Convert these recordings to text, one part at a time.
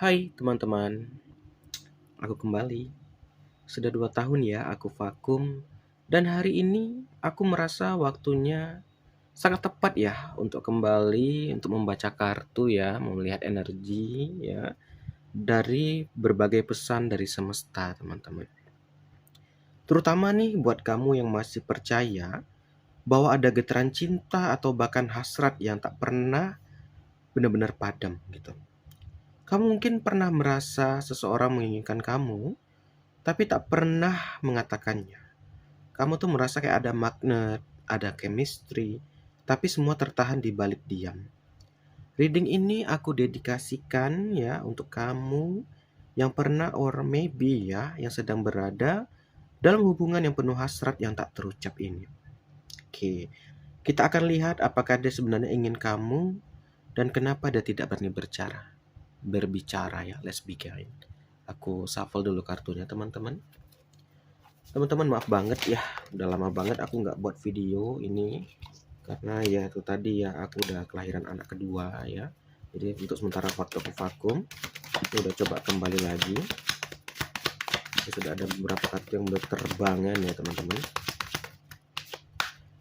Hai teman-teman, aku kembali. Sudah 2 tahun ya aku vakum dan hari ini aku merasa waktunya sangat tepat ya untuk kembali untuk membaca kartu ya, melihat energi ya dari berbagai pesan dari semesta teman-teman. Terutama nih buat kamu yang masih percaya bahwa ada getaran cinta atau bahkan hasrat yang tak pernah benar-benar padam gitu. Kamu mungkin pernah merasa seseorang menginginkan kamu tapi tak pernah mengatakannya. Kamu tuh merasa kayak ada magnet, ada chemistry, tapi semua tertahan di balik diam. Reading ini aku dedikasikan ya untuk kamu yang pernah or maybe ya yang sedang berada dalam hubungan yang penuh hasrat yang tak terucap ini. Oke, kita akan lihat apakah dia sebenarnya ingin kamu dan kenapa dia tidak berani berbicara ya. Let's begin. Aku shuffle dulu kartunya teman-teman. Teman-teman maaf banget ya, udah lama banget aku nggak buat video ini karena ya itu tadi ya aku udah kelahiran anak kedua ya. Jadi untuk sementara waktu aku vakum, aku udah coba kembali lagi. Ini sudah ada beberapa kartu yang berterbangan ya teman-teman.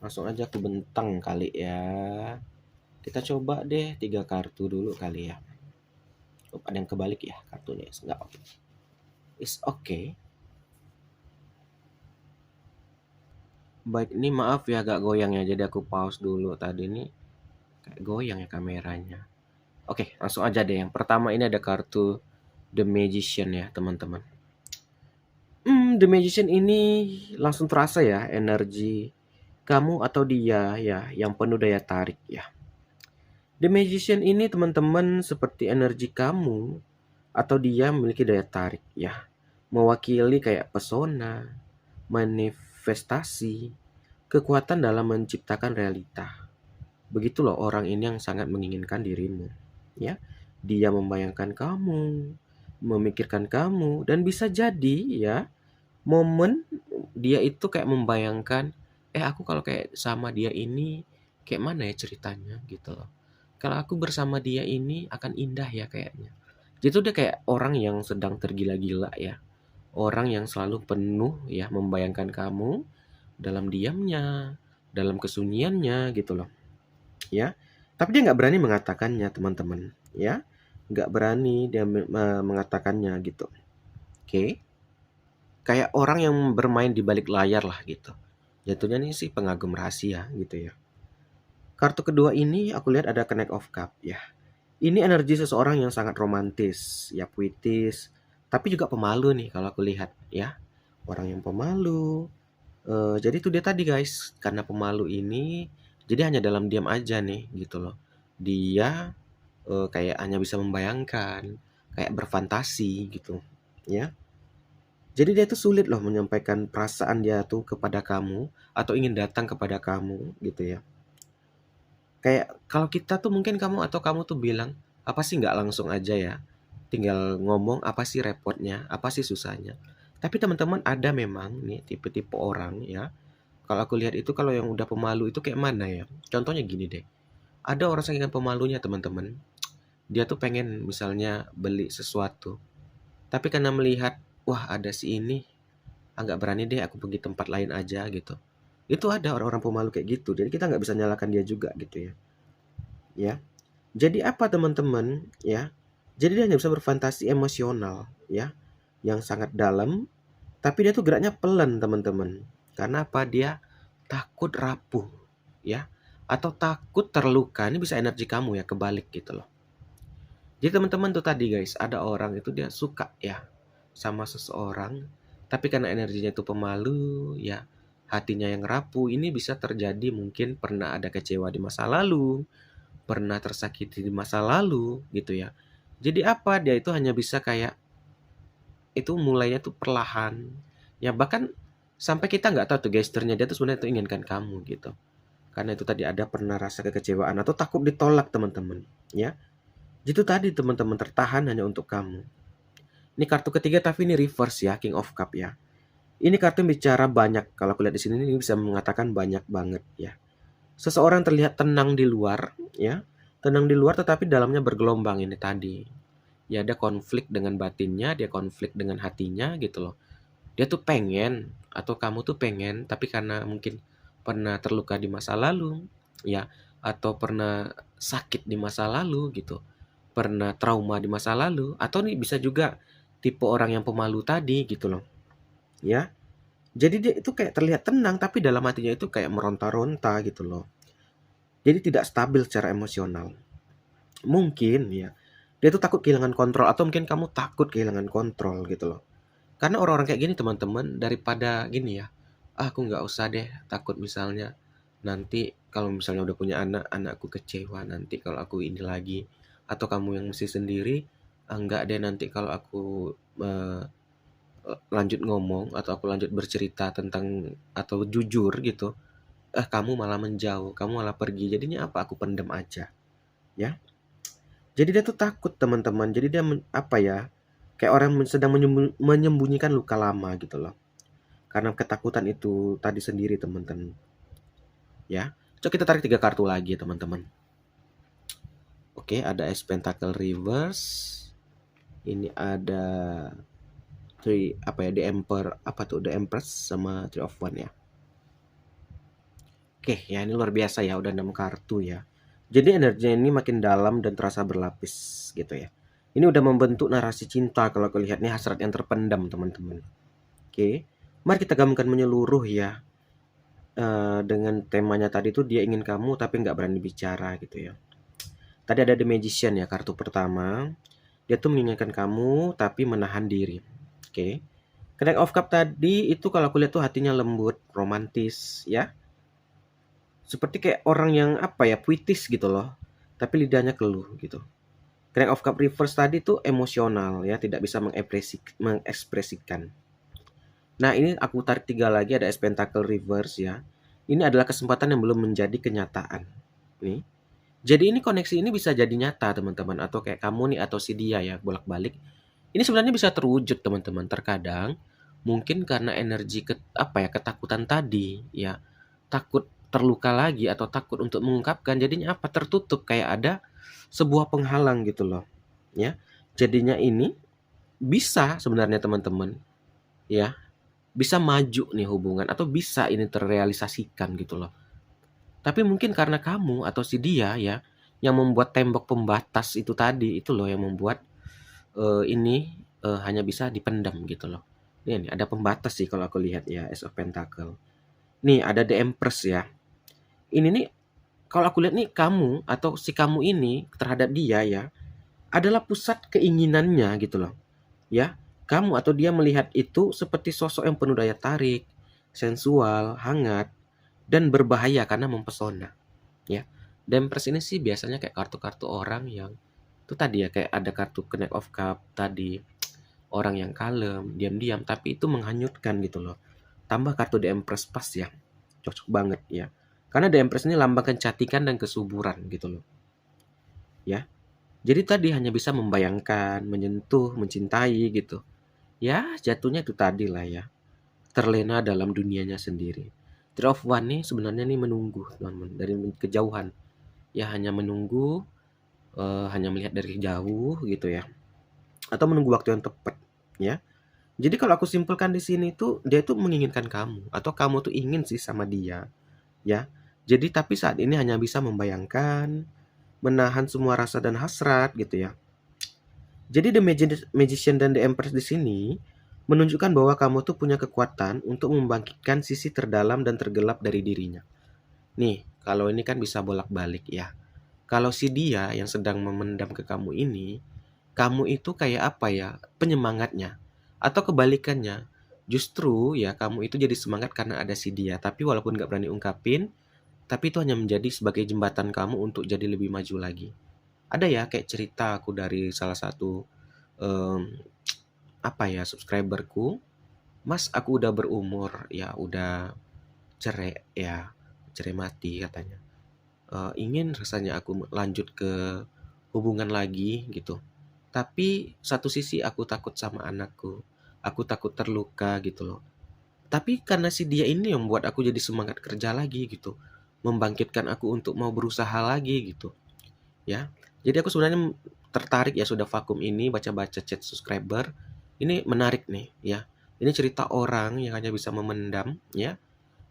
Langsung aja aku bentang kali ya. Kita coba deh 3 kartu dulu kali ya. Oh, ada yang kebalik ya kartunya, enggak oke. It's okay. Baik, ini maaf ya agak goyang ya, jadi aku pause dulu tadi nih. Kayak goyang ya kameranya. Oke, langsung aja deh. Yang pertama ini ada kartu The Magician ya, teman-teman. The Magician ini langsung terasa ya energi kamu atau dia ya yang penuh daya tarik ya. The Magician ini teman-teman seperti energi kamu atau dia memiliki daya tarik ya. Mewakili kayak pesona, manifestasi, kekuatan dalam menciptakan realita. Begitu loh orang ini yang sangat menginginkan dirimu, ya. Dia membayangkan kamu, memikirkan kamu, dan bisa jadi ya, momen dia itu kayak membayangkan, aku kalau kayak sama dia ini kayak mana ya ceritanya gitu loh. Kalau aku bersama dia ini akan indah ya kayaknya. Jadi tuh dia kayak orang yang sedang tergila-gila ya. Orang yang selalu penuh ya membayangkan kamu dalam diamnya, dalam kesunyiannya gitu loh. Ya, tapi dia nggak berani mengatakannya teman-teman, ya. Nggak berani dia mengatakannya gitu. Oke, kayak orang yang bermain di balik layar lah gitu. Jatuhnya nih sih pengagum rahasia gitu ya. Kartu kedua ini aku lihat ada Knight of Cup ya. Ini energi seseorang yang sangat romantis, ya puitis, tapi juga pemalu nih kalau aku lihat ya. Orang yang pemalu. Jadi itu dia tadi guys, karena pemalu ini jadi hanya dalam diam aja nih gitu loh. Dia kayak hanya bisa membayangkan, kayak berfantasi gitu, ya. Jadi dia tuh sulit loh menyampaikan perasaan dia tuh kepada kamu atau ingin datang kepada kamu gitu ya. Kayak kalau kita tuh mungkin kamu tuh bilang, "Apa sih nggak langsung aja ya? Tinggal ngomong apa sih repotnya? Apa sih susahnya?" Tapi teman-teman ada memang nih tipe-tipe orang ya. Kalau aku lihat itu kalau yang udah pemalu itu kayak mana ya? Contohnya gini deh. Ada orang saking pemalunya teman-teman. Dia tuh pengen misalnya beli sesuatu, tapi karena melihat, wah ada si ini, nggak berani deh aku pergi tempat lain aja gitu. Itu ada orang-orang pemalu kayak gitu, jadi kita nggak bisa nyalakan dia juga gitu ya. Ya, jadi apa teman-teman ya? Jadi dia hanya bisa berfantasi emosional ya, yang sangat dalam, tapi dia tuh geraknya pelan teman-teman. Karena apa? Dia takut rapuh ya, atau takut terluka. Ini bisa energi kamu ya kebalik gitu loh. Jadi teman-teman tuh tadi guys, ada orang itu dia suka ya sama seseorang, tapi karena energinya itu pemalu, ya hatinya yang rapuh, ini bisa terjadi mungkin pernah ada kecewa di masa lalu, pernah tersakiti di masa lalu gitu ya. Jadi apa? Dia itu hanya bisa kayak itu mulainya tuh perlahan. Ya bahkan sampai kita nggak tahu tuh gesturnya dia tuh sebenarnya tuh inginkan kamu gitu. Karena itu tadi ada pernah rasa kekecewaan atau takut ditolak teman-teman, ya. Itu tadi teman-teman tertahan hanya untuk kamu. Ini kartu ketiga tapi ini reverse ya, King of Cup ya. Ini kartu yang bicara banyak. Kalau aku lihat di sini ini bisa mengatakan banyak banget ya. Seseorang terlihat tenang di luar ya. Tenang di luar tetapi dalamnya bergelombang ini tadi. Ya dia konflik dengan batinnya, dia konflik dengan hatinya gitu loh. Dia tuh pengen atau kamu tuh pengen, tapi karena mungkin pernah terluka di masa lalu, ya, atau pernah sakit di masa lalu gitu, pernah trauma di masa lalu, atau nih bisa juga tipe orang yang pemalu tadi gitu loh, ya. Jadi dia itu kayak terlihat tenang, tapi dalam hatinya itu kayak meronta-ronta gitu loh. Jadi tidak stabil secara emosional. Mungkin ya, dia tuh takut kehilangan kontrol atau mungkin kamu takut kehilangan kontrol gitu loh. Karena orang-orang kayak gini teman-teman, daripada gini ya, "Ah, aku nggak usah deh, takut misalnya nanti kalau misalnya udah punya anak, anakku kecewa nanti kalau aku ini lagi, atau kamu yang mesti sendiri, ah, enggak deh nanti kalau aku eh, lanjut ngomong atau aku lanjut bercerita tentang atau jujur gitu, kamu malah menjauh, kamu malah pergi. Jadinya apa? Aku pendem aja, ya." Jadi dia tuh takut teman-teman. Jadi dia apa ya? Kayak orang sedang menyembunyikan luka lama gitu loh. Karena ketakutan itu tadi sendiri teman-teman, ya. Coba kita tarik 3 kartu lagi teman-teman. Oke, ada Ace Pentacle Reverse. Ini ada The Emperor, apa tuh? The Empress sama Three of Wands ya. Oke, ya ini luar biasa ya, udah 6 kartu ya. Jadi energinya ini makin dalam dan terasa berlapis gitu ya. Ini udah membentuk narasi cinta kalau kalian lihat nih, hasrat yang terpendam teman-teman. Oke, mari kita gabungkan menyeluruh ya. Dengan temanya tadi tuh dia ingin kamu tapi nggak berani bicara gitu ya. Tadi ada The Magician ya, kartu pertama. Dia tuh menginginkan kamu tapi menahan diri. Oke. Knight of Cup tadi itu kalau aku lihat tuh hatinya lembut, romantis ya. Seperti kayak orang yang apa ya, puitis gitu loh. Tapi lidahnya keluh gitu. Knight of Cup reverse tadi tuh emosional ya, tidak bisa mengekspresikan. Nah, ini aku tarik 3 lagi, ada Ace Pentacle reverse ya. Ini adalah kesempatan yang belum menjadi kenyataan. Nih. Jadi ini koneksi ini bisa jadi nyata teman-teman, atau kayak kamu nih atau si dia ya bolak-balik. Ini sebenarnya bisa terwujud teman-teman. Terkadang mungkin karena energi apa ya, ketakutan tadi ya. Takut terluka lagi atau takut untuk mengungkapkan, jadinya apa, tertutup, kayak ada sebuah penghalang gitu loh. Ya. Jadinya ini bisa sebenarnya teman-teman ya, bisa maju nih hubungan atau bisa ini terrealisasikan gitu loh. Tapi mungkin karena kamu atau si dia ya yang membuat tembok pembatas itu tadi, itu loh yang membuat ini hanya bisa dipendam gitu loh. Nih ada pembatas sih kalau aku lihat ya, Ace of Pentacle. Nih ada The Empress ya. Ini nih kalau aku lihat nih, kamu atau si kamu ini terhadap dia ya adalah pusat keinginannya gitu loh. Ya, kamu atau dia melihat itu seperti sosok yang penuh daya tarik, sensual, hangat, dan berbahaya karena mempesona. Ya, Empress ini sih biasanya kayak kartu-kartu orang yang itu tadi ya, kayak ada kartu Knight of Cup tadi, orang yang kalem, diam-diam, tapi itu menghanyutkan gitu loh. Tambah kartu The Empress pas ya, cocok banget ya. Karena The Empress ini lambang kecantikan dan kesuburan gitu loh. Ya, jadi tadi hanya bisa membayangkan, menyentuh, mencintai gitu. Ya, jatuhnya itu tadi lah ya. Terlena dalam dunianya sendiri. Three of One nih sebenarnya nih menunggu teman-teman dari kejauhan. Ya hanya menunggu, hanya melihat dari jauh gitu ya. Atau menunggu waktu yang tepat ya. Jadi kalau aku simpulkan di sini tuh dia tuh menginginkan kamu atau kamu tuh ingin sih sama dia ya. Jadi tapi saat ini hanya bisa membayangkan, menahan semua rasa dan hasrat gitu ya. Jadi The Magician dan The Empress di sini menunjukkan bahwa kamu tuh punya kekuatan untuk membangkitkan sisi terdalam dan tergelap dari dirinya. Nih, kalau ini kan bisa bolak-balik ya. Kalau si dia yang sedang memendam ke kamu ini, kamu itu kayak apa ya, penyemangatnya. Atau kebalikannya, justru ya kamu itu jadi semangat karena ada si dia. Tapi walaupun gak berani ungkapin, tapi itu hanya menjadi sebagai jembatan kamu untuk jadi lebih maju lagi. Ada ya kayak cerita aku dari salah satu em, apa ya, subscriberku. Mas, aku udah berumur, ya udah cerai ya, cerai mati katanya. Ingin rasanya aku lanjut ke hubungan lagi gitu. Tapi satu sisi aku takut sama anakku. Aku takut terluka gitu loh. Tapi karena si dia ini yang membuat aku jadi semangat kerja lagi gitu. Membangkitkan aku untuk mau berusaha lagi gitu. Ya. Jadi aku sebenarnya tertarik ya, sudah vakum ini baca-baca chat subscriber, ini menarik nih ya. Ini cerita orang yang hanya bisa memendam ya.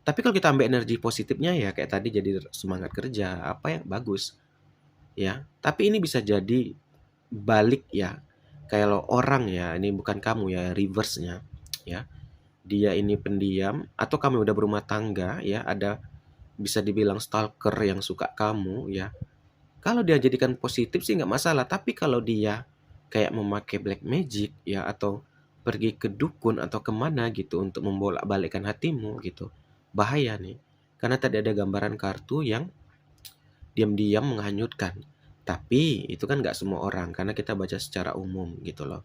Tapi kalau kita ambil energi positifnya ya kayak tadi jadi semangat kerja, apa ya bagus ya. Tapi ini bisa jadi balik ya. Kalau orang ya, ini bukan kamu ya, reverse-nya ya. Dia ini pendiam atau kamu udah berumah tangga ya, ada bisa dibilang stalker yang suka kamu ya. Kalau dia jadikan positif sih nggak masalah, tapi kalau dia kayak memakai black magic ya atau pergi ke dukun atau kemana gitu untuk membolak-balikkan hatimu gitu, bahaya nih. Karena tadi ada gambaran kartu yang diam-diam menghanyutkan. Tapi itu kan nggak semua orang karena kita baca secara umum gitu loh.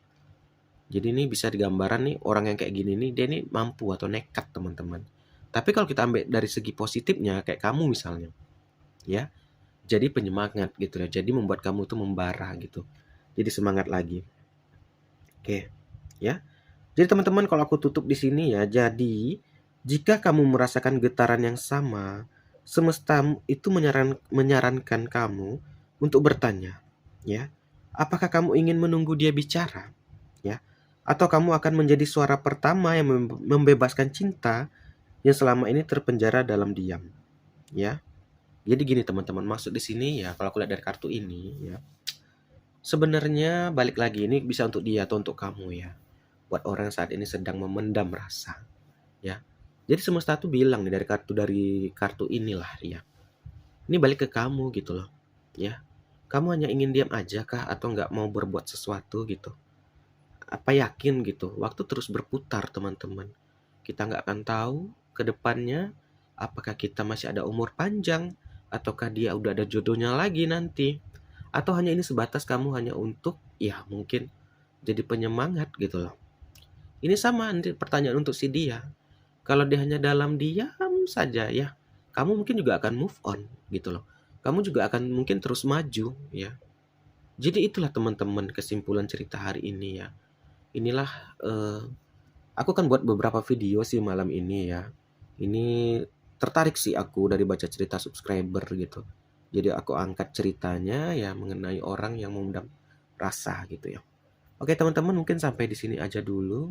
Jadi ini bisa digambaran nih orang yang kayak gini nih dia nih mampu atau nekat teman-teman. Tapi kalau kita ambil dari segi positifnya kayak kamu misalnya ya, jadi penyemangat gitu ya. Jadi membuat kamu tuh membara gitu. Jadi semangat lagi. Oke, ya. Jadi teman-teman kalau aku tutup di sini ya. Jadi jika kamu merasakan getaran yang sama, semesta itu menyarankan kamu untuk bertanya, ya. Apakah kamu ingin menunggu dia bicara, ya? Atau kamu akan menjadi suara pertama yang membebaskan cinta yang selama ini terpenjara dalam diam, ya. Jadi gini teman-teman, maksud di sini ya kalau aku lihat dari kartu ini ya, sebenarnya balik lagi ini bisa untuk dia atau untuk kamu ya. Buat orang saat ini sedang memendam rasa, ya. Jadi semesta tuh bilang nih dari kartu inilah ya. Ini balik ke kamu gitu loh, ya. Kamu hanya ingin diam aja kah atau nggak mau berbuat sesuatu gitu? Apa yakin gitu? Waktu terus berputar teman-teman. Kita nggak akan tahu ke depannya apakah kita masih ada umur panjang ataukah dia udah ada jodohnya lagi nanti. Atau hanya ini sebatas kamu hanya untuk ya mungkin jadi penyemangat gitu loh. Ini sama nanti pertanyaan untuk si dia. Kalau dia hanya dalam diam saja ya, kamu mungkin juga akan move on gitu loh. Kamu juga akan mungkin terus maju ya. Jadi itulah teman-teman kesimpulan cerita hari ini ya. Inilah aku kan buat beberapa video sih malam ini ya. Ini tertarik sih aku dari baca cerita subscriber gitu. Jadi aku angkat ceritanya ya mengenai orang yang memendam rasa gitu ya. Oke teman-teman mungkin sampai di sini aja dulu.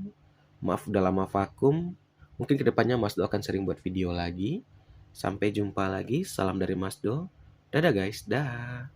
Maaf udah lama vakum. Mungkin kedepannya Mas Do akan sering buat video lagi. Sampai jumpa lagi. Salam dari Mas Do. Dadah guys. Dah.